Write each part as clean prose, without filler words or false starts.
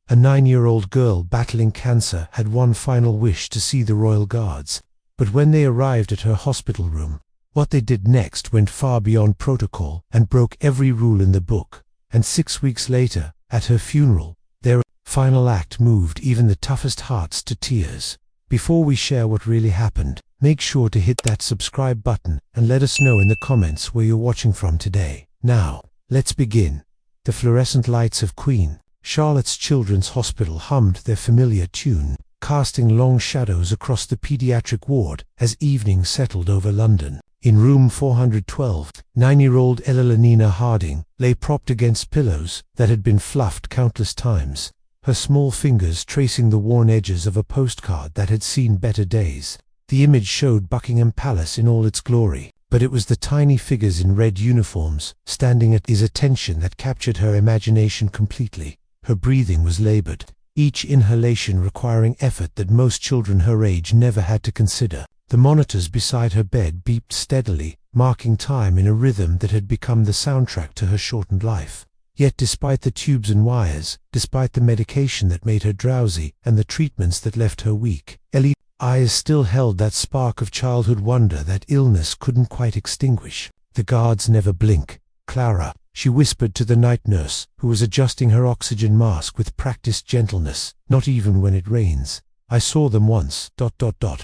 A 9-year-old girl battling cancer had one final wish to see the royal guards, but when they arrived at her hospital room, what they did next went far beyond protocol and broke every rule in the book. And 6 weeks later, at her funeral, their final act moved even the toughest hearts to tears. Before we share what really happened, make sure to hit that subscribe button and let us know in the comments where you're watching from today. Now, let's begin. The fluorescent lights of Queen Charlotte's Children's Hospital hummed their familiar tune, casting long shadows across the pediatric ward as evening settled over London. In room 412, 9-year-old Elenina Harding lay propped against pillows that had been fluffed countless times, her small fingers tracing the worn edges of a postcard that had seen better days. The image showed Buckingham Palace in all its glory, but it was the tiny figures in red uniforms standing at his attention that captured her imagination completely. Her breathing was labored, each inhalation requiring effort that most children her age never had to consider. The monitors beside her bed beeped steadily, marking time in a rhythm that had become the soundtrack to her shortened life. Yet despite the tubes and wires, despite the medication that made her drowsy and the treatments that left her weak, Ellie's eyes still held that spark of childhood wonder that illness couldn't quite extinguish. The guards never blink. Clara, she whispered to the night nurse, who was adjusting her oxygen mask with practiced gentleness, not even when it rains. I saw them once,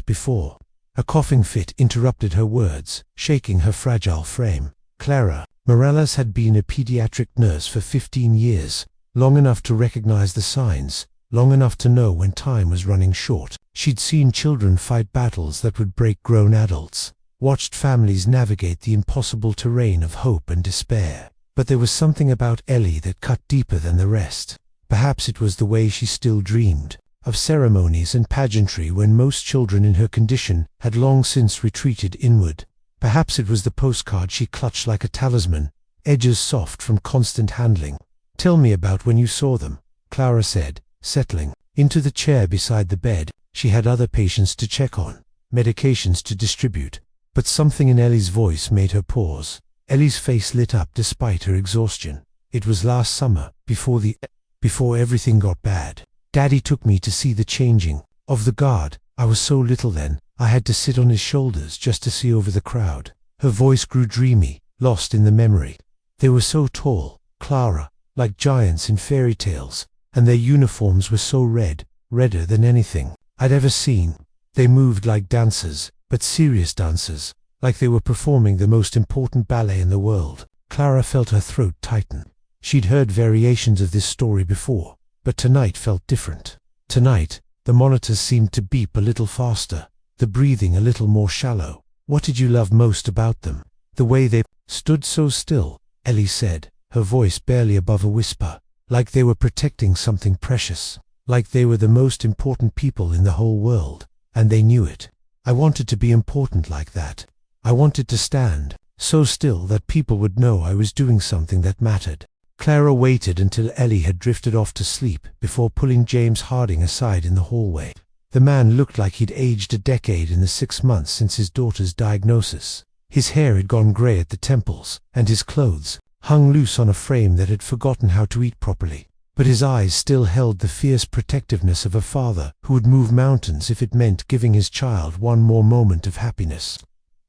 before. A coughing fit interrupted her words, shaking her fragile frame. Clara Morales had been a pediatric nurse for 15 years, long enough to recognize the signs, long enough to know when time was running short. She'd seen children fight battles that would break grown adults, watched families navigate the impossible terrain of hope and despair. But there was something about Ellie that cut deeper than the rest. Perhaps it was the way she still dreamed of ceremonies and pageantry when most children in her condition had long since retreated inward. Perhaps it was the postcard she clutched like a talisman, edges soft from constant handling. "Tell me about when you saw them," Clara said, settling into the chair beside the bed. She had other patients to check on, medications to distribute, but something in Ellie's voice made her pause. Ellie's face lit up despite her exhaustion. "It was last summer, before everything got bad. Daddy took me to see the changing of the guard. I was so little then, I had to sit on his shoulders just to see over the crowd." Her voice grew dreamy, lost in the memory. "They were so tall, Clara, like giants in fairy tales, and their uniforms were so red, redder than anything I'd ever seen. They moved like dancers, but serious dancers, like they were performing the most important ballet in the world." Clara felt her throat tighten. She'd heard variations of this story before, but tonight felt different. Tonight, the monitors seemed to beep a little faster, the breathing a little more shallow. "What did you love most about them?" "The way they stood so still," Ellie said, her voice barely above a whisper, "like they were protecting something precious, like they were the most important people in the whole world, and they knew it. I wanted to be important like that. I wanted to stand so still that people would know I was doing something that mattered." Clara waited until Ellie had drifted off to sleep before pulling James Harding aside in the hallway. The man looked like he'd aged a decade in the 6 months since his daughter's diagnosis. His hair had gone grey at the temples, and his clothes hung loose on a frame that had forgotten how to eat properly. But his eyes still held the fierce protectiveness of a father who would move mountains if it meant giving his child one more moment of happiness.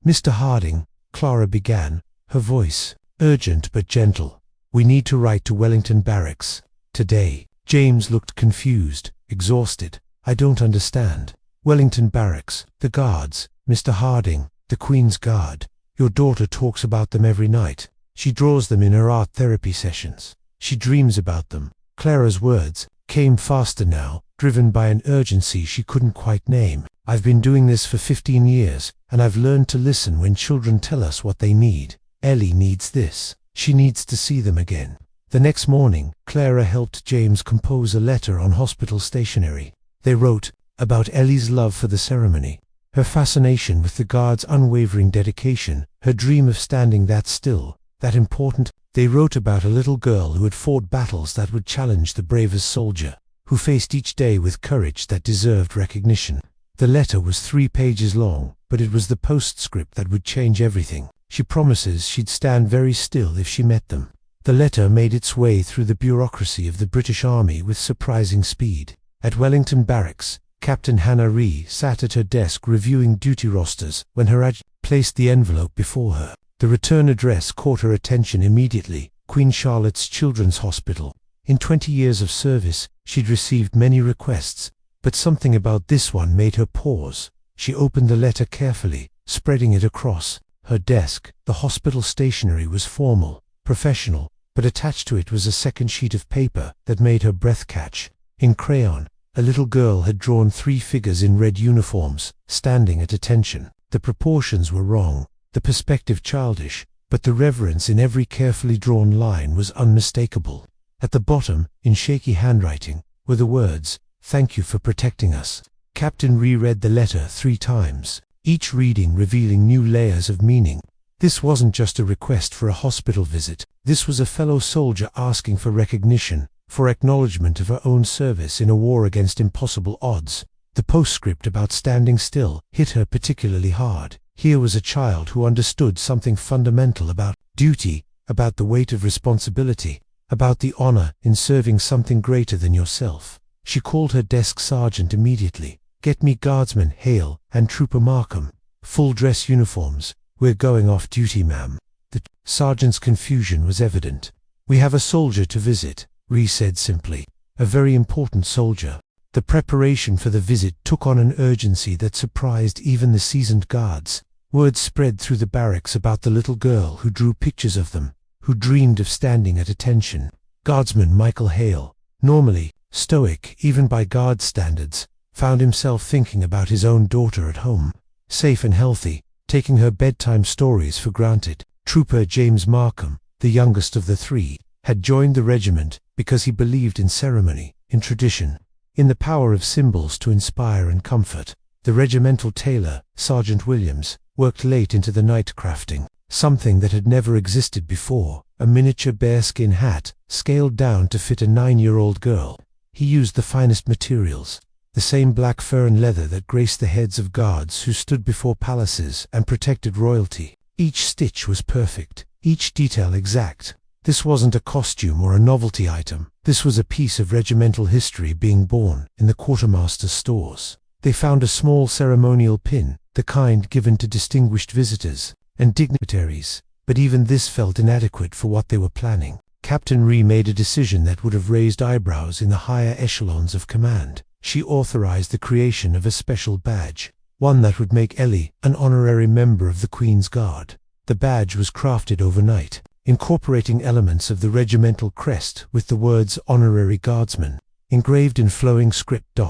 "Mr. Harding," Clara began, her voice urgent but gentle, "we need to write to Wellington Barracks today." James looked confused, exhausted. "I don't understand." "Wellington Barracks, the guards, Mr. Harding, the Queen's Guard. Your daughter talks about them every night. She draws them in her art therapy sessions. She dreams about them." Clara's words came faster now, driven by an urgency she couldn't quite name. "I've been doing this for 15 years, and I've learned to listen when children tell us what they need. Ellie needs this. She needs to see them again." The next morning, Clara helped James compose a letter on hospital stationery. They wrote about Ellie's love for the ceremony, her fascination with the guard's unwavering dedication, her dream of standing that still, that important. They wrote about a little girl who had fought battles that would challenge the bravest soldier, who faced each day with courage that deserved recognition. The letter was 3 pages long, but it was the postscript that would change everything. "She promises she'd stand very still if she met them. The letter made its way through the bureaucracy of the British Army with surprising speed. At Wellington Barracks, Captain Hannah Ree sat at her desk reviewing duty rosters when her adjutant placed the envelope before her. The return address caught her attention immediately: Queen Charlotte's Children's Hospital. In 20 years of service, she'd received many requests, but something about this one made her pause. She opened the letter carefully, spreading it across her desk. The hospital stationery was formal, professional, but attached to it was a second sheet of paper that made her breath catch. In crayon, a little girl had drawn 3 figures in red uniforms, standing at attention. The proportions were wrong, the perspective childish, but the reverence in every carefully drawn line was unmistakable. At the bottom, in shaky handwriting, were the words, "Thank you for protecting us." Captain reread the letter 3 times, each reading revealing new layers of meaning. This wasn't just a request for a hospital visit. This was a fellow soldier asking for recognition, for acknowledgement of her own service in a war against impossible odds. The postscript about standing still hit her particularly hard. Here was a child who understood something fundamental about duty, about the weight of responsibility, about the honor in serving something greater than yourself. She called her desk sergeant immediately. "Get me Guardsman Hale and Trooper Markham. Full dress uniforms. We're going off duty, ma'am." The sergeant's confusion was evident. "We have a soldier to visit," Ree said simply. "A very important soldier." The preparation for the visit took on an urgency that surprised even the seasoned guards. Word spread through the barracks about the little girl who drew pictures of them, who dreamed of standing at attention. Guardsman Michael Hale, normally stoic even by guard standards, found himself thinking about his own daughter at home, safe and healthy, taking her bedtime stories for granted. Trooper James Markham, the youngest of the 3, had joined the regiment because he believed in ceremony, in tradition, in the power of symbols to inspire and comfort. The regimental tailor, Sergeant Williams, worked late into the night crafting something that had never existed before: a miniature bearskin hat, scaled down to fit a 9-year-old girl. He used the finest materials, the same black fur and leather that graced the heads of guards who stood before palaces and protected royalty. Each stitch was perfect, each detail exact. This wasn't a costume or a novelty item. This was a piece of regimental history being born in the quartermaster's stores. They found a small ceremonial pin, the kind given to distinguished visitors and dignitaries, but even this felt inadequate for what they were planning. Captain Ree made a decision that would have raised eyebrows in the higher echelons of command. She authorized the creation of a special badge, one that would make Ellie an honorary member of the Queen's Guard. The badge was crafted overnight, incorporating elements of the regimental crest with the words "Honorary Guardsman" engraved in flowing script.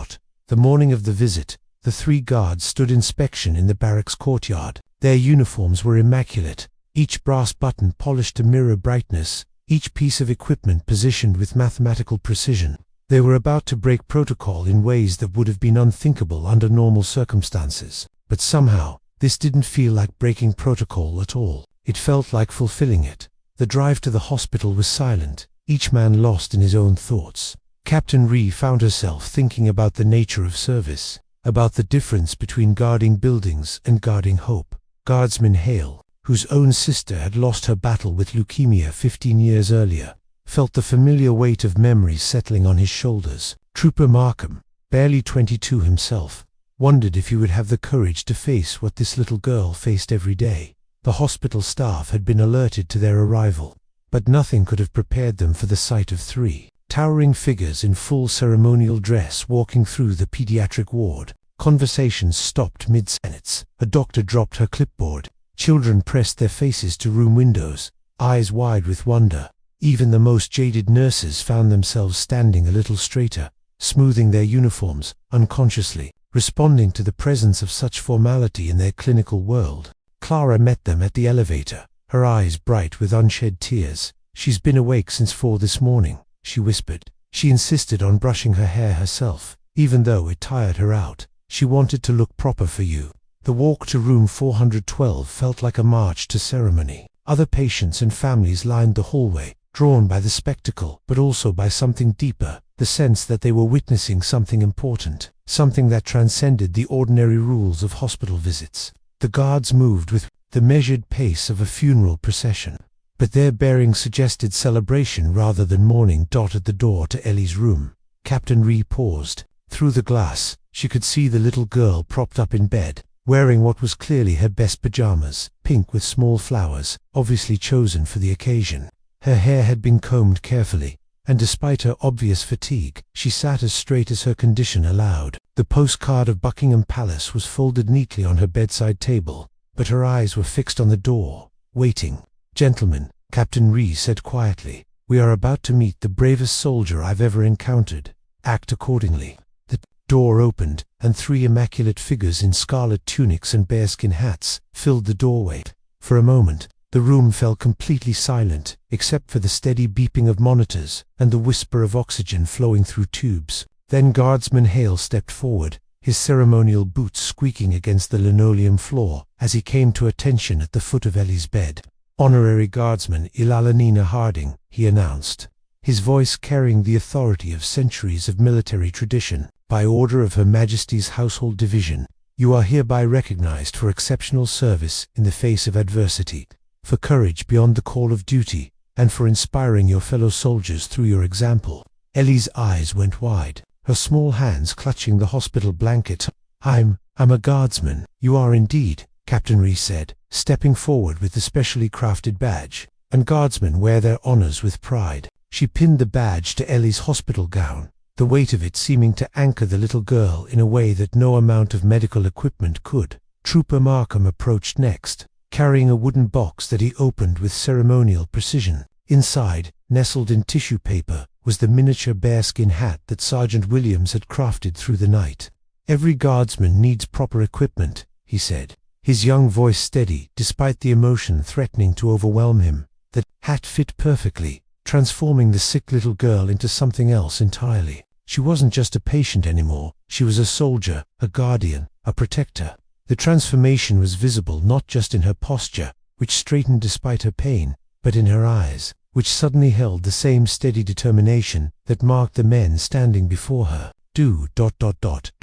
The morning of the visit, the 3 guards stood inspection in the barracks courtyard. Their uniforms were immaculate, each brass button polished to mirror brightness, each piece of equipment positioned with mathematical precision. They were about to break protocol in ways that would have been unthinkable under normal circumstances. But somehow, this didn't feel like breaking protocol at all. It felt like fulfilling it. The drive to the hospital was silent, each man lost in his own thoughts. Captain Ree found herself thinking about the nature of service, about the difference between guarding buildings and guarding hope. Guardsman Hale, whose own sister had lost her battle with leukemia 15 years earlier, felt the familiar weight of memories settling on his shoulders. Trooper Markham, barely 22 himself, wondered if he would have the courage to face what this little girl faced every day. The hospital staff had been alerted to their arrival, but nothing could have prepared them for the sight of 3 towering figures in full ceremonial dress walking through the pediatric ward. Conversations stopped mid-sentence. A doctor dropped her clipboard. Children pressed their faces to room windows, eyes wide with wonder. Even the most jaded nurses found themselves standing a little straighter, smoothing their uniforms, unconsciously, responding to the presence of such formality in their clinical world. Clara met them at the elevator, her eyes bright with unshed tears. "She's been awake since 4 this morning," she whispered. She insisted on brushing her hair herself, even though it tired her out. She wanted to look proper for you. The walk to room 412 felt like a march to ceremony. Other patients and families lined the hallway, drawn by the spectacle, but also by something deeper, the sense that they were witnessing something important, something that transcended the ordinary rules of hospital visits. The guards moved with the measured pace of a funeral procession. but their bearing suggested celebration rather than mourning. At the door to Ellie's room, Captain Ree paused. Through the glass, she could see the little girl propped up in bed, wearing what was clearly her best pajamas, pink with small flowers, obviously chosen for the occasion. Her hair had been combed carefully, and despite her obvious fatigue, she sat as straight as her condition allowed. The postcard of Buckingham Palace was folded neatly on her bedside table, but her eyes were fixed on the door, waiting. "Gentlemen," Captain Ree said quietly, "we are about to meet the bravest soldier I've ever encountered. Act accordingly." The door opened, and 3 immaculate figures in scarlet tunics and bearskin hats filled the doorway. For a moment, the room fell completely silent, except for the steady beeping of monitors and the whisper of oxygen flowing through tubes. Then Guardsman Hale stepped forward, his ceremonial boots squeaking against the linoleum floor as he came to attention at the foot of Ellie's bed. "Honorary Guardsman Ilalanina Harding," he announced, his voice carrying the authority of centuries of military tradition. "By order of Her Majesty's Household Division, you are hereby recognized for exceptional service in the face of adversity, for courage beyond the call of duty, and for inspiring your fellow soldiers through your example." Ellie's eyes went wide, her small hands clutching the hospital blanket. I'm a guardsman." "You are indeed," Captain Ree said, stepping forward with the specially crafted badge. "And guardsmen wear their honors with pride." She pinned the badge to Ellie's hospital gown, the weight of it seeming to anchor the little girl in a way that no amount of medical equipment could. Trooper Markham approached next, carrying a wooden box that he opened with ceremonial precision. Inside, nestled in tissue paper, was the miniature bearskin hat that Sergeant Williams had crafted through the night. "Every guardsman needs proper equipment," he said, his young voice steady despite the emotion threatening to overwhelm him. The hat fit perfectly, transforming the sick little girl into something else entirely. She wasn't just a patient anymore, she was a soldier, a guardian, a protector. The transformation was visible not just in her posture, which straightened despite her pain, but in her eyes, which suddenly held the same steady determination that marked the men standing before her. Do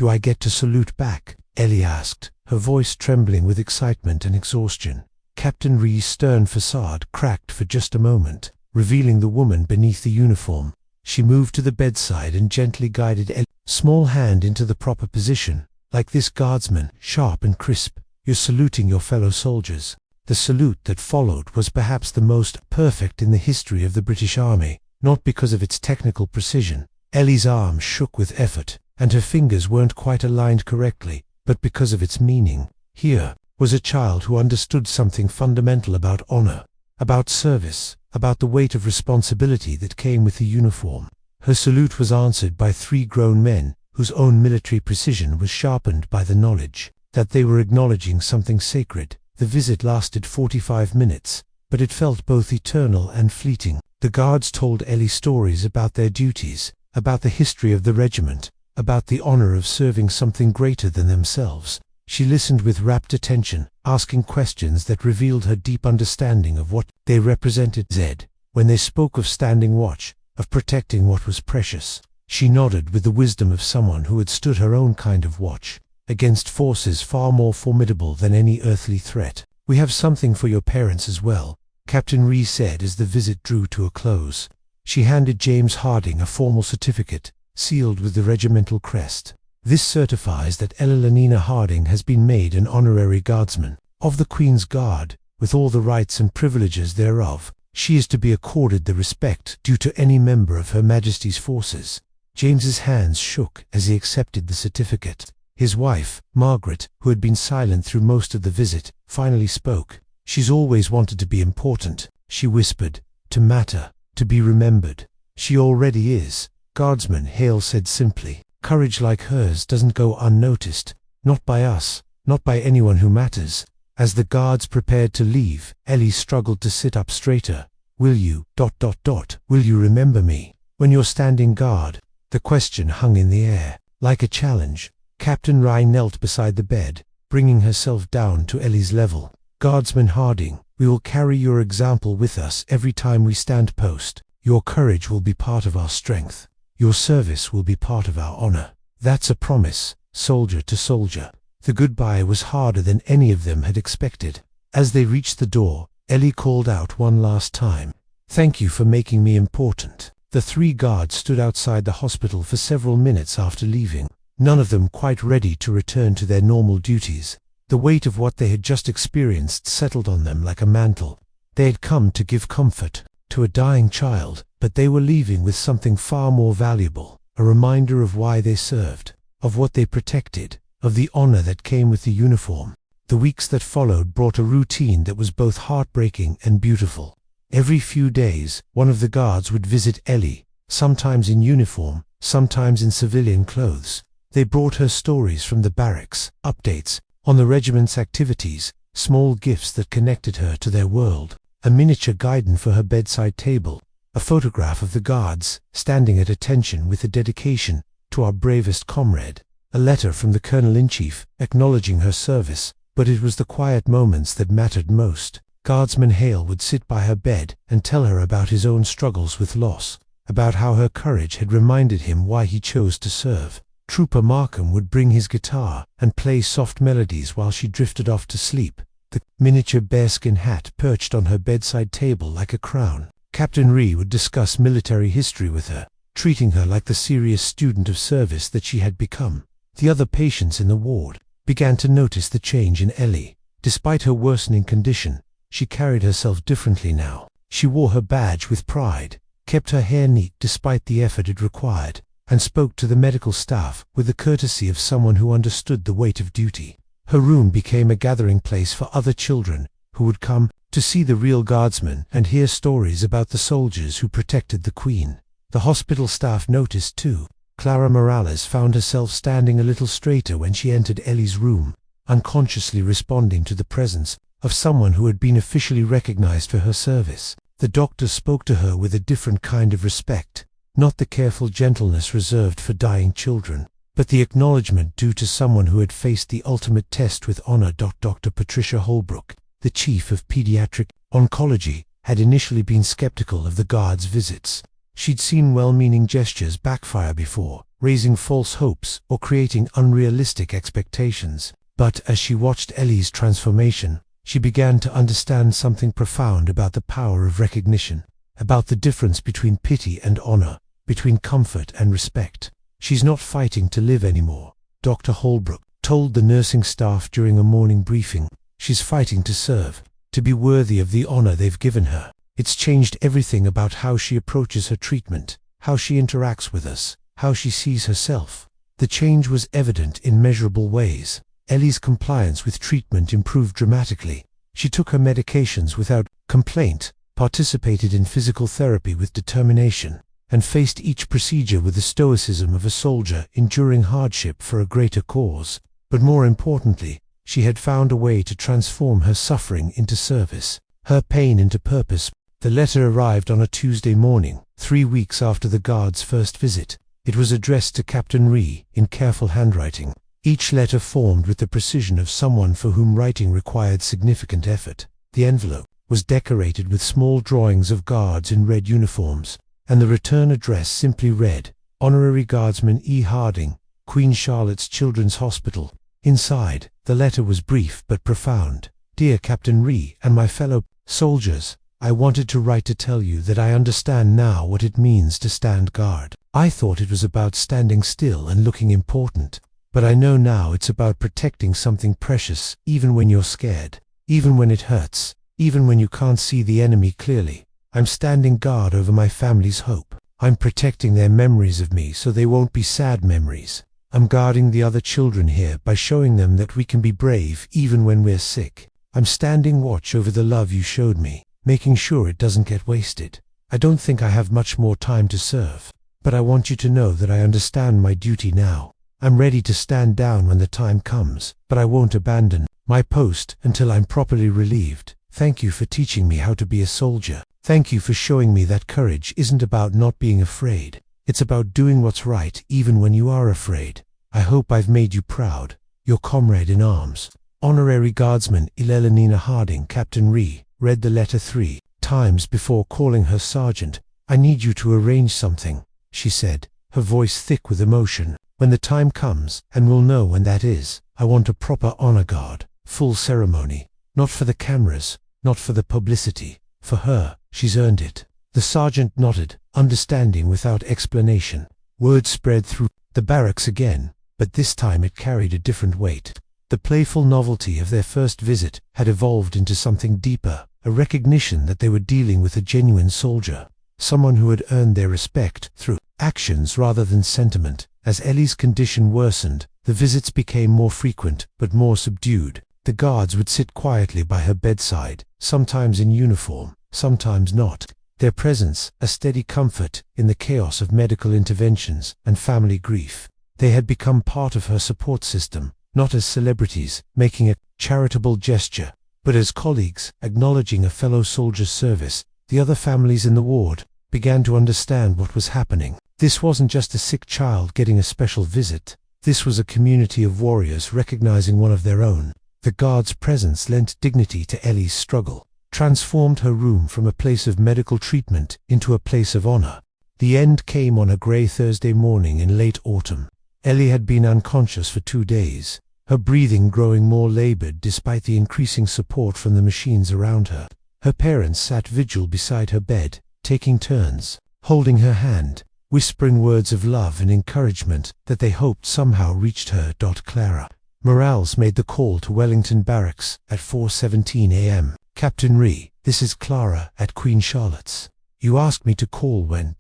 I get to salute back?" Ellie asked, her voice trembling with excitement and exhaustion. Captain Ree's stern facade cracked for just a moment, revealing the woman beneath the uniform. She moved to the bedside and gently guided Ellie's small hand into the proper position. "Like this, guardsman, sharp and crisp, you're saluting your fellow soldiers." The salute that followed was perhaps the most perfect in the history of the British Army, not because of its technical precision. Ellie's arms shook with effort, and her fingers weren't quite aligned correctly, but because of its meaning. Here was a child who understood something fundamental about honor, about service, about the weight of responsibility that came with the uniform. Her salute was answered by 3 grown men, whose own military precision was sharpened by the knowledge that they were acknowledging something sacred. The visit lasted 45 minutes, but it felt both eternal and fleeting. The guards told Ellie stories about their duties, about the history of the regiment, about the honor of serving something greater than themselves. She listened with rapt attention, asking questions that revealed her deep understanding of what they represented. When they spoke of standing watch, of protecting what was precious, she nodded with the wisdom of someone who had stood her own kind of watch against forces far more formidable than any earthly threat. "We have something for your parents as well," Captain Ree said as the visit drew to a close. She handed James Harding a formal certificate, sealed with the regimental crest. "This certifies that Ilalanina Harding has been made an honorary guardsman of the Queen's Guard, with all the rights and privileges thereof. She is to be accorded the respect due to any member of Her Majesty's forces." James's hands shook as he accepted the certificate. His wife, Margaret, who had been silent through most of the visit, finally spoke. "She's always wanted to be important," she whispered, "to matter, to be remembered." "She already is," Guardsman Hale said simply. "Courage like hers doesn't go unnoticed, not by us, not by anyone who matters." As the guards prepared to leave, Ellie struggled to sit up straighter. "Will you, will you remember me when you're standing guard?" The question hung in the air, like a challenge. Captain Rye knelt beside the bed, bringing herself down to Ellie's level. "Guardsman Harding, we will carry your example with us every time we stand post. Your courage will be part of our strength. Your service will be part of our honor." "That's a promise, soldier to soldier." The goodbye was harder than any of them had expected. As they reached the door, Ellie called out one last time. "Thank you for making me important." The 3 guards stood outside the hospital for several minutes after leaving, none of them quite ready to return to their normal duties. The weight of what they had just experienced settled on them like a mantle. They had come to give comfort to a dying child, but they were leaving with something far more valuable, a reminder of why they served, of what they protected, of the honor that came with the uniform. The weeks that followed brought a routine that was both heartbreaking and beautiful. Every few days, one of the guards would visit Ellie, sometimes in uniform, sometimes in civilian clothes. They brought her stories from the barracks, updates on the regiment's activities, small gifts that connected her to their world, a miniature guidon for her bedside table, a photograph of the guards standing at attention with a dedication to our bravest comrade, a letter from the colonel-in-chief acknowledging her service. But it was the quiet moments that mattered most. Guardsman Hale would sit by her bed and tell her about his own struggles with loss, about how her courage had reminded him why he chose to serve. Trooper Markham would bring his guitar and play soft melodies while she drifted off to sleep, the miniature bearskin hat perched on her bedside table like a crown. Captain Rhee would discuss military history with her, treating her like the serious student of service that she had become. The other patients in the ward began to notice the change in Ellie. Despite her worsening condition, she carried herself differently now. She wore her badge with pride, kept her hair neat despite the effort it required, and spoke to the medical staff with the courtesy of someone who understood the weight of duty. Her room became a gathering place for other children who would come to see the real guardsmen and hear stories about the soldiers who protected the Queen. The hospital staff noticed too. Clara Morales found herself standing a little straighter when she entered Ellie's room, unconsciously responding to the presence of someone who had been officially recognized for her service. The doctor spoke to her with a different kind of respect, not the careful gentleness reserved for dying children, but the acknowledgement due to someone who had faced the ultimate test with honor. Dr. Patricia Holbrook, the chief of pediatric oncology, had initially been skeptical of the guards' visits. She'd seen well-meaning gestures backfire before, raising false hopes or creating unrealistic expectations. But as she watched Ellie's transformation, she began to understand something profound about the power of recognition, about the difference between pity and honor, between comfort and respect. "She's not fighting to live anymore," Dr. Holbrook told the nursing staff during a morning briefing. "She's fighting to serve, to be worthy of the honor they've given her." It's changed everything about how she approaches her treatment, how she interacts with us, how she sees herself. The change was evident in measurable ways. Ellie's compliance with treatment improved dramatically. She took her medications without complaint, participated in physical therapy with determination, and faced each procedure with the stoicism of a soldier enduring hardship for a greater cause. But more importantly, she had found a way to transform her suffering into service, her pain into purpose. The letter arrived on a Tuesday morning, 3 weeks after the guard's first visit. It was addressed to Captain Rhee in careful handwriting, each letter formed with the precision of someone for whom writing required significant effort. The envelope was decorated with small drawings of guards in red uniforms, and the return address simply read, "Honorary Guardsman E. Harding, Queen Charlotte's Children's Hospital." Inside, the letter was brief but profound. "Dear Captain Rhee and my fellow soldiers, I wanted to write to tell you that I understand now what it means to stand guard. I thought it was about standing still and looking important, but I know now it's about protecting something precious, even when you're scared, even when it hurts, even when you can't see the enemy clearly. I'm standing guard over my family's hope. I'm protecting their memories of me so they won't be sad memories. I'm guarding the other children here by showing them that we can be brave even when we're sick. I'm standing watch over the love you showed me, making sure it doesn't get wasted. I don't think I have much more time to serve, but I want you to know that I understand my duty now. I'm ready to stand down when the time comes, but I won't abandon my post until I'm properly relieved. Thank you for teaching me how to be a soldier. Thank you for showing me that courage isn't about not being afraid. It's about doing what's right even when you are afraid. I hope I've made you proud. Your comrade in arms." Honorary Guardsman Eleanina Harding. Captain Rhee read the letter 3 times before calling her sergeant. "I need you to arrange something," she said, her voice thick with emotion. "When the time comes, and we'll know when that is, I want a proper honor guard, full ceremony, not for the cameras, not for the publicity. For her, she's earned it. The sergeant nodded, understanding without explanation. Word spread through the barracks again, but this time it carried a different weight. The playful novelty of their first visit had evolved into something deeper, a recognition that they were dealing with a genuine soldier, someone who had earned their respect through actions rather than sentiment. As Ellie's condition worsened, the visits became more frequent but more subdued. The guards would sit quietly by her bedside, sometimes in uniform, sometimes not. Their presence, a steady comfort in the chaos of medical interventions and family grief. They had become part of her support system, not as celebrities, making a charitable gesture, but as colleagues, acknowledging a fellow soldier's service. The other families in the ward began to understand what was happening. This wasn't just a sick child getting a special visit. This was a community of warriors recognizing one of their own. The guard's presence lent dignity to Ellie's struggle, transformed her room from a place of medical treatment into a place of honor. The end came on a grey Thursday morning in late autumn. Ellie had been unconscious for 2 days, her breathing growing more labored despite the increasing support from the machines around her. Her parents sat vigil beside her bed, taking turns, holding her hand, whispering words of love and encouragement that they hoped somehow reached her. Clara Morales made the call to Wellington Barracks at 4:17 a.m. Captain Ree, this is Clara at Queen Charlotte's. You asked me to call when ...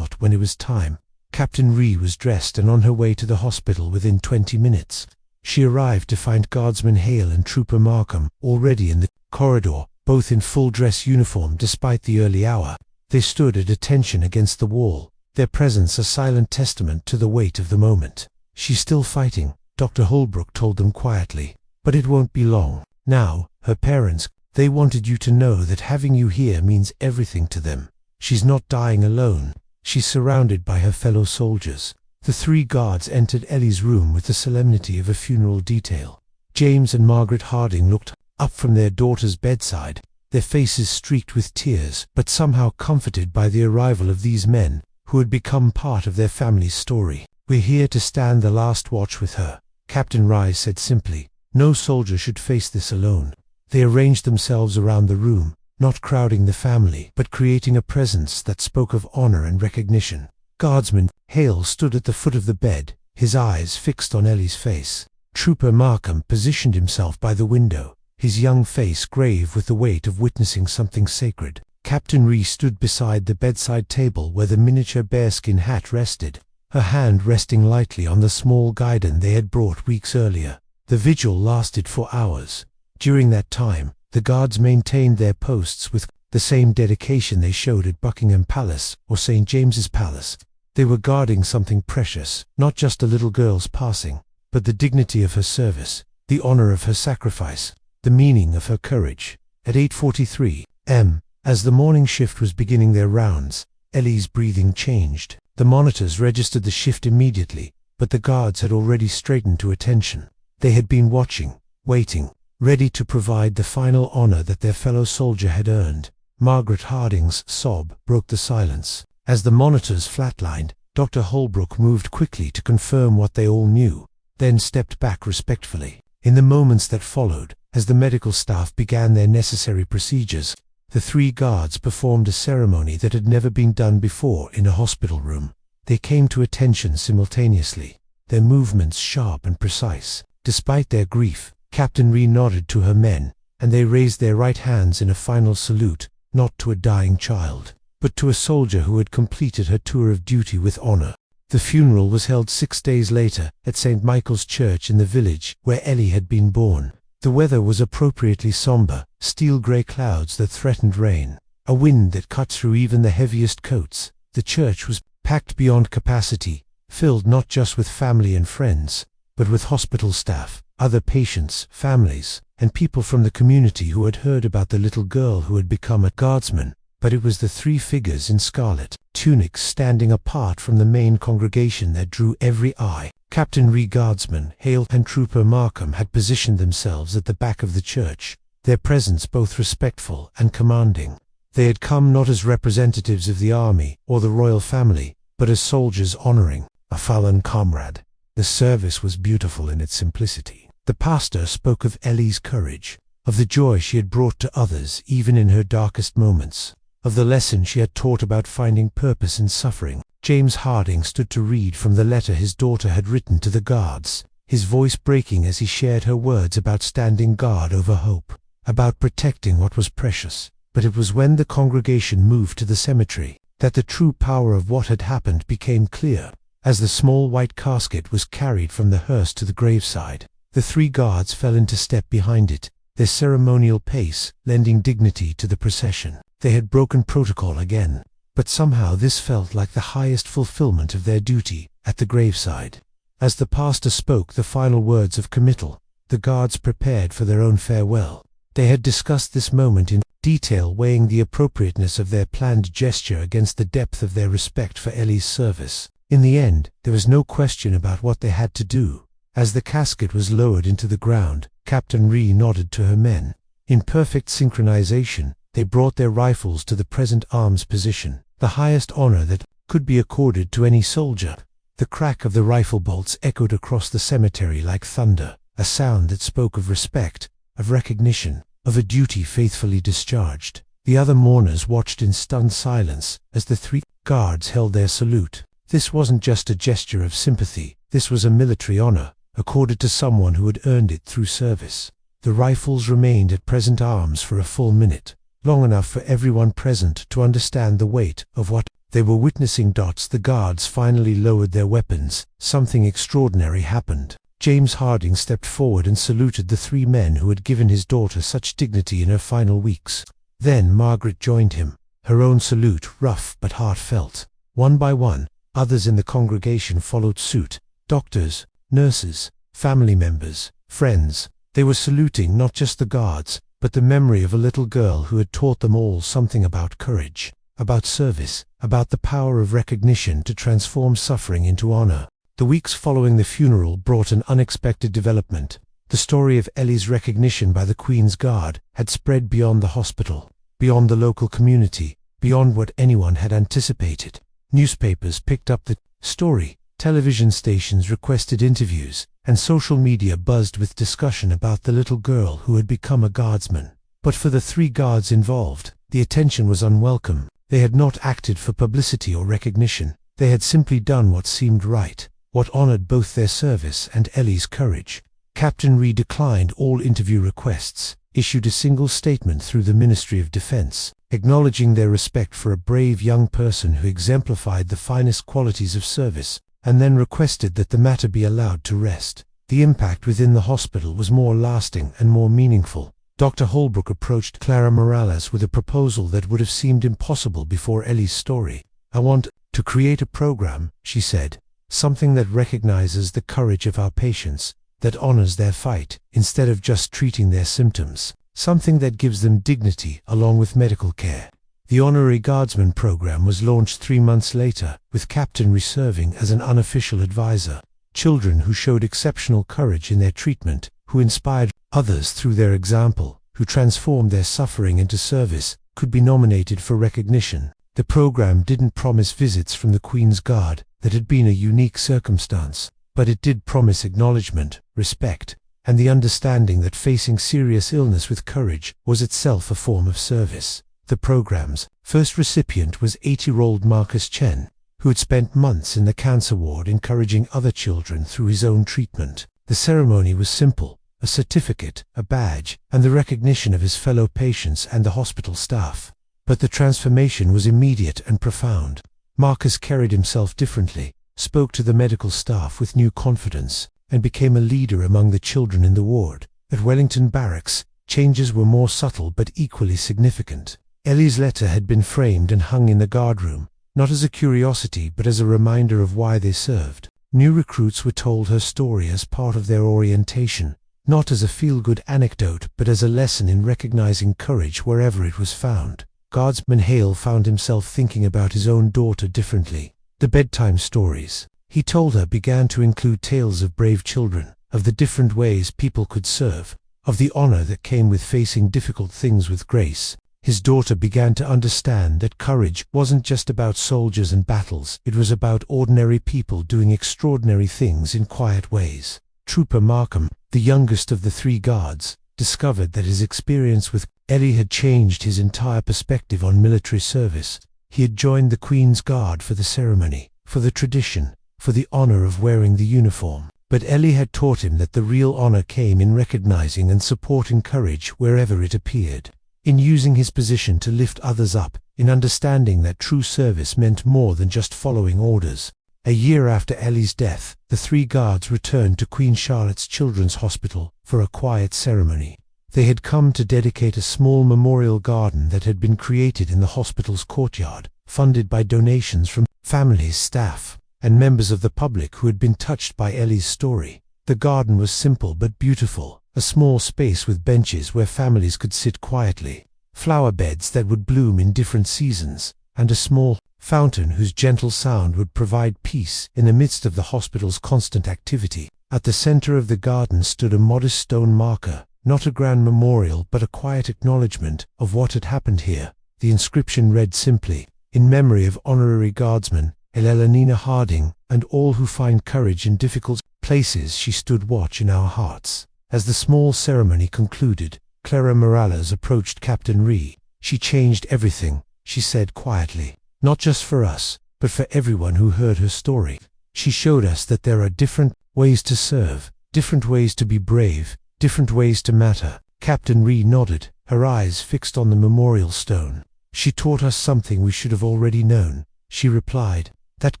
when it was time. Captain Ree was dressed and on her way to the hospital within 20 minutes. She arrived to find Guardsman Hale and Trooper Markham already in the corridor, both in full dress uniform despite the early hour. They stood at attention against the wall, their presence a silent testament to the weight of the moment. She's still fighting, Dr. Holbrook told them quietly, but it won't be long. Now, her parents, they wanted you to know that having you here means everything to them. She's not dying alone. She's surrounded by her fellow soldiers. The 3 guards entered Ellie's room with the solemnity of a funeral detail. James and Margaret Harding looked up from their daughter's bedside, their faces streaked with tears, but somehow comforted by the arrival of these men, who had become part of their family's story. We're here to stand the last watch with her, Captain Rye said simply. No soldier should face this alone. They arranged themselves around the room, not crowding the family, but creating a presence that spoke of honor and recognition. Guardsman Hale stood at the foot of the bed, his eyes fixed on Ellie's face. Trooper Markham positioned himself by the window, his young face grave with the weight of witnessing something sacred. Captain Ree stood beside the bedside table where the miniature bearskin hat rested, her hand resting lightly on the small guidon they had brought weeks earlier. The vigil lasted for hours. During that time, the guards maintained their posts with the same dedication they showed at Buckingham Palace or St. James's Palace. They were guarding something precious, not just a little girl's passing, but the dignity of her service, the honor of her sacrifice, the meaning of her courage. At 8:43 m, as the morning shift was beginning their rounds, Ellie's breathing changed. The monitors registered the shift immediately, but the guards had already straightened to attention. They had been watching, waiting, ready to provide the final honor that their fellow soldier had earned. Margaret Harding's sob broke the silence. As the monitors flatlined, Dr. Holbrook moved quickly to confirm what they all knew, then stepped back respectfully. In the moments that followed, as the medical staff began their necessary procedures, the 3 guards performed a ceremony that had never been done before in a hospital room. They came to attention simultaneously, their movements sharp and precise. Despite their grief, Captain Ree nodded to her men, and they raised their right hands in a final salute, not to a dying child, but to a soldier who had completed her tour of duty with honor. The funeral was held 6 days later at St. Michael's Church in the village where Ellie had been born. The weather was appropriately somber, steel-grey clouds that threatened rain, a wind that cut through even the heaviest coats. The church was packed beyond capacity, filled not just with family and friends, but with hospital staff, other patients, families, and people from the community who had heard about the little girl who had become a guardsman. But it was the 3 figures in scarlet tunics standing apart from the main congregation that drew every eye. Captain Ree, Guardsman Hale and Trooper Markham had positioned themselves at the back of the church, their presence both respectful and commanding. They had come not as representatives of the army or the royal family, but as soldiers honoring a fallen comrade. The service was beautiful in its simplicity. The pastor spoke of Ellie's courage, of the joy she had brought to others even in her darkest moments, of the lesson she had taught about finding purpose in suffering. James Harding stood to read from the letter his daughter had written to the guards, his voice breaking as he shared her words about standing guard over hope, about protecting what was precious. But it was when the congregation moved to the cemetery that the true power of what had happened became clear. As the small white casket was carried from the hearse to the graveside, the 3 guards fell into step behind it, their ceremonial pace lending dignity to the procession. They had broken protocol again, but somehow this felt like the highest fulfillment of their duty at the graveside. As the pastor spoke the final words of committal, the guards prepared for their own farewell. They had discussed this moment in detail, weighing the appropriateness of their planned gesture against the depth of their respect for Ellie's service. In the end, there was no question about what they had to do. As the casket was lowered into the ground, Captain Rhee nodded to her men. In perfect synchronization, they brought their rifles to the present arms position, the highest honor that could be accorded to any soldier. The crack of the rifle bolts echoed across the cemetery like thunder, a sound that spoke of respect, of recognition, of a duty faithfully discharged. The other mourners watched in stunned silence as the 3 guards held their salute. This wasn't just a gesture of sympathy, this was a military honor, accorded to someone who had earned it through service. The rifles remained at present arms for a full minute, long enough for everyone present to understand the weight of what they were witnessing. The guards finally lowered their weapons. Something extraordinary happened. James Harding stepped forward and saluted the 3 men who had given his daughter such dignity in her final weeks. Then Margaret joined him, her own salute rough but heartfelt. One by one, others in the congregation followed suit. Doctors, nurses, family members, friends. They were saluting not just the guards, but the memory of a little girl who had taught them all something about courage, about service, about the power of recognition to transform suffering into honor. The weeks following the funeral brought an unexpected development. The story of Ellie's recognition by the Queen's Guard had spread beyond the hospital, beyond the local community, beyond what anyone had anticipated. Newspapers picked up the story, television stations requested interviews, and social media buzzed with discussion about the little girl who had become a guardsman. But for the 3 guards involved, the attention was unwelcome. They had not acted for publicity or recognition. They had simply done what seemed right, what honored both their service and Ellie's courage. Captain Rhee declined all interview requests, issued a single statement through the Ministry of Defense, acknowledging their respect for a brave young person who exemplified the finest qualities of service, and then requested that the matter be allowed to rest. The impact within the hospital was more lasting and more meaningful. Dr. Holbrook approached Clara Morales with a proposal that would have seemed impossible before Ellie's story. "I want to create a program," she said, "something that recognizes the courage of our patients, that honors their fight, instead of just treating their symptoms, something that gives them dignity along with medical care." The Honorary Guardsman program was launched 3 months later, with Captain Rhee serving as an unofficial advisor. Children who showed exceptional courage in their treatment, who inspired others through their example, who transformed their suffering into service, could be nominated for recognition. The program didn't promise visits from the Queen's Guard. That had been a unique circumstance, but it did promise acknowledgement, respect, and the understanding that facing serious illness with courage was itself a form of service. The program's first recipient was 8-year-old Marcus Chen, who had spent months in the cancer ward encouraging other children through his own treatment. The ceremony was simple, a certificate, a badge, and the recognition of his fellow patients and the hospital staff. But the transformation was immediate and profound. Marcus carried himself differently, spoke to the medical staff with new confidence, and became a leader among the children in the ward. At Wellington Barracks, changes were more subtle but equally significant. Ellie's letter had been framed and hung in the guardroom, not as a curiosity but as a reminder of why they served. New recruits were told her story as part of their orientation, not as a feel-good anecdote but as a lesson in recognizing courage wherever it was found. Guardsman Hale found himself thinking about his own daughter differently. The bedtime stories he told her began to include tales of brave children, of the different ways people could serve, of the honor that came with facing difficult things with grace. His daughter began to understand that courage wasn't just about soldiers and battles, it was about ordinary people doing extraordinary things in quiet ways. Trooper Markham, the youngest of the 3 guards, discovered that his experience with Ellie had changed his entire perspective on military service. He had joined the Queen's Guard for the ceremony, for the tradition, for the honor of wearing the uniform. But Ellie had taught him that the real honor came in recognizing and supporting courage wherever it appeared, in using his position to lift others up, in understanding that true service meant more than just following orders. A year after Ellie's death, the 3 guards returned to Queen Charlotte's Children's Hospital for a quiet ceremony. They had come to dedicate a small memorial garden that had been created in the hospital's courtyard, funded by donations from families, staff, and members of the public who had been touched by Ellie's story. The garden was simple but beautiful, a small space with benches where families could sit quietly, flower beds that would bloom in different seasons, and a small fountain whose gentle sound would provide peace in the midst of the hospital's constant activity. At the center of the garden stood a modest stone marker, not a grand memorial but a quiet acknowledgement of what had happened here. The inscription read simply, "In memory of honorary guardsmen, Elenina Harding, and all who find courage in difficult places. She stood watch in our hearts." As the small ceremony concluded, Clara Morales approached Captain Rhee. "She changed everything," she said quietly. "Not just for us, but for everyone who heard her story. She showed us that there are different ways to serve, different ways to be brave, different ways to matter." Captain Rhee nodded, her eyes fixed on the memorial stone. "She taught us something we should have already known," she replied. "That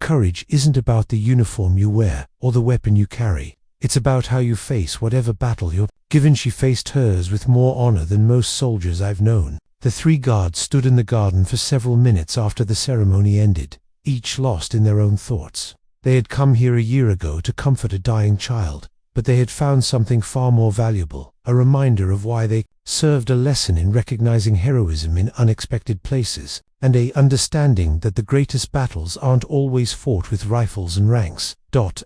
courage isn't about the uniform you wear or the weapon you carry. It's about how you face whatever battle you're given." She faced hers with more honor than most soldiers I've known. The 3 guards stood in the garden for several minutes after the ceremony ended, each lost in their own thoughts. They had come here a year ago to comfort a dying child, but they had found something far more valuable, a reminder of why they served, a lesson in recognizing heroism in unexpected places, and a understanding that the greatest battles aren't always fought with rifles and ranks.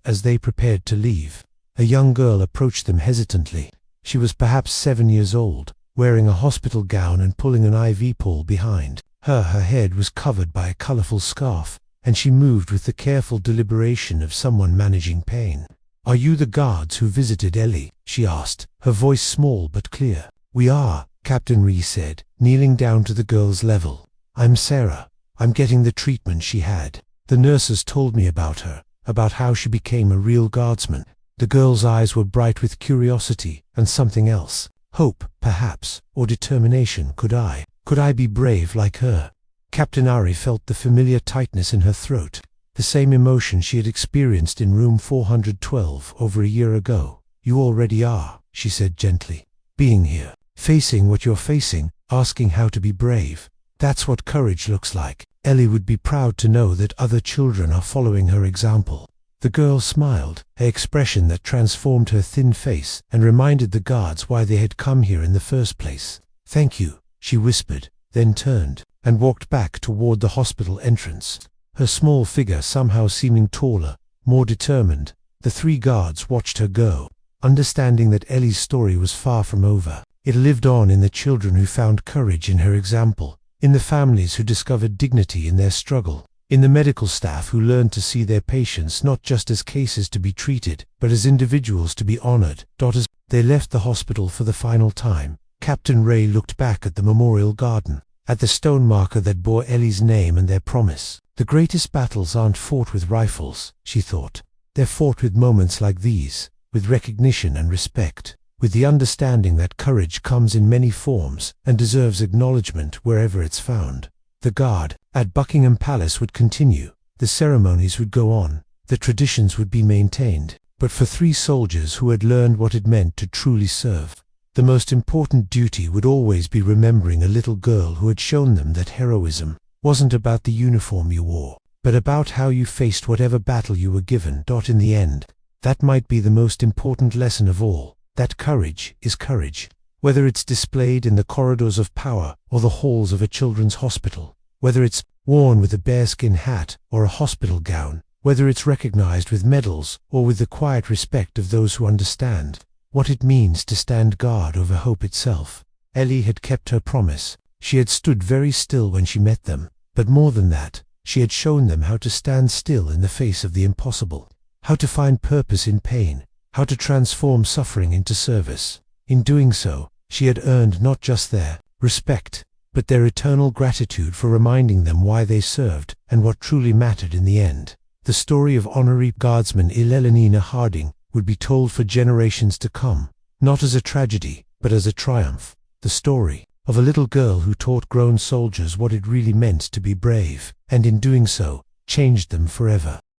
As they prepared to leave, a young girl approached them hesitantly. She was perhaps 7 years old, wearing a hospital gown and pulling an IV pole behind her. Her head was covered by a colorful scarf, and she moved with the careful deliberation of someone managing pain. "Are you the guards who visited Ellie?" she asked, her voice small but clear. "We are," Captain Rhee said, kneeling down to the girl's level. "I'm Sarah. I'm getting the treatment she had. The nurses told me about her, about how she became a real guardsman." The girl's eyes were bright with curiosity and something else. Hope, perhaps, or determination. Could I be brave like her? Captain Ari felt the familiar tightness in her throat, the same emotion she had experienced in room 412 over a year ago. "You already are," she said gently. "Being here, facing what you're facing, asking how to be brave. That's what courage looks like. Ellie would be proud to know that other children are following her example." The girl smiled, her expression that transformed her thin face and reminded the guards why they had come here in the first place. "Thank you," she whispered, then turned and walked back toward the hospital entrance, her small figure somehow seeming taller, more determined. The 3 guards watched her go, understanding that Ellie's story was far from over. It lived on in the children who found courage in her example, in the families who discovered dignity in their struggle, in the medical staff who learned to see their patients not just as cases to be treated, but as individuals to be honored. As they left the hospital for the final time, Captain Ray looked back at the memorial garden, at the stone marker that bore Ellie's name and their promise. "The greatest battles aren't fought with rifles," she thought. "They're fought with moments like these, with recognition and respect, with the understanding that courage comes in many forms and deserves acknowledgement wherever it's found." The guard at Buckingham Palace would continue, the ceremonies would go on, the traditions would be maintained, but for 3 soldiers who had learned what it meant to truly serve, the most important duty would always be remembering a little girl who had shown them that heroism wasn't about the uniform you wore, but about how you faced whatever battle you were given. In the end, that might be the most important lesson of all, that courage is courage. Whether it's displayed in the corridors of power or the halls of a children's hospital, whether it's worn with a bearskin hat or a hospital gown, whether it's recognized with medals or with the quiet respect of those who understand what it means to stand guard over hope itself. Ellie had kept her promise. She had stood very still when she met them, but more than that, she had shown them how to stand still in the face of the impossible, how to find purpose in pain, how to transform suffering into service. In doing so, She had earned not just their respect, but their eternal gratitude for reminding them why they served and what truly mattered in the end. The story of honorary guardsman Eleanina Harding would be told for generations to come, not as a tragedy, but as a triumph. The story of a little girl who taught grown soldiers what it really meant to be brave, and in doing so, changed them forever.